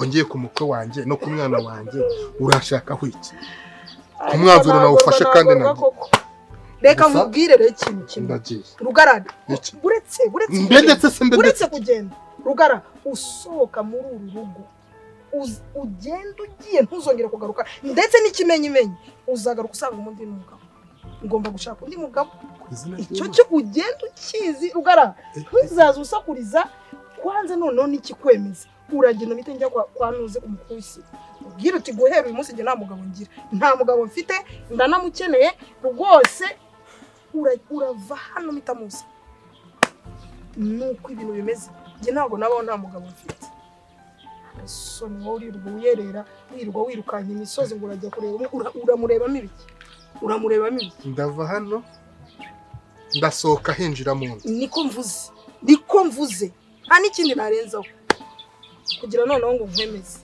ko ngiye ku mukwe wanjye no ku mwana wanjye urashaka iki ku mwanzuro nawe ufashe kandi nabyo reka nkubwire rero ikintu kimwe Rugara uretse kugenda Rugara usohoka muri uru rugo ugenda ugiye ntuzongera kugaruka ndetse n'ikimenyimenyi uzagaruka usanga undi mugabo ngomba gushaka undi mugabo icyo cyo ugenda ukizi Rugara ntuzaza usakuriza kwanze noneho n'ikikwemeza uragenda bite njya kwa nuze umukusi ubwira uti guhera uyu munsi nge nta mugabo ngira nta mugabo mfite ndanamukeneye rwose urava hano mitamusa nuko ibintu bimeze nge ntabwo nabaho nta mugabo mfite so ni wowe urirwa uyerera wirirwa wirukanye imisozi ngo urajya kureba uramurebamo ibiki ndava hano ndasohoka hinjira mu nzu niko mvuze nta n'ikindi narenzaho kugira noneho ngo nkwemeze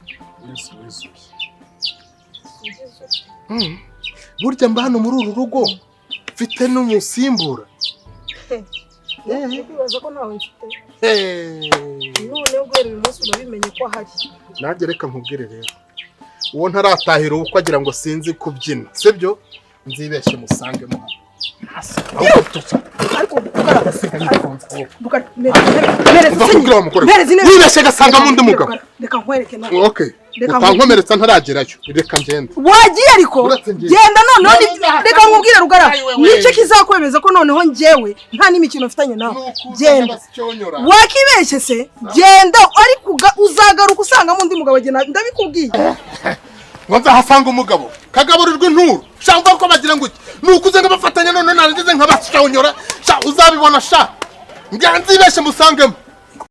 burya mba hano muri uru rugo mfite n'umusimbura kwibaza ko ntawe mfite noneho guhera uyu munsi urabimenye ko ahari nanjye reka nkubwire rero uwo ntaratahira ubukwe agira ngo sinzi kubyina sibyo nzibeshye musangemo wibeshye gasanga mu ndi mugabo reka nkwereke nawe utankomeretsa ntaragerayo reka ngende wagiye ariko genda noneho reka nkubwire Rugara nicyo kizakwemeza ko noneho njyewe nta n'imikino mfitanye nawe genda wakibeshye se genda ariko uzagaruka usanga mu ndi mugabo genda ndabikubwiye ngo nzahasanga umugabo kagaburirwa inturu cyangwa ko bagira ngo nukuze ngo bafatanya none narangize nk'abashonyora uzabibona sha nganzibeshe musangemo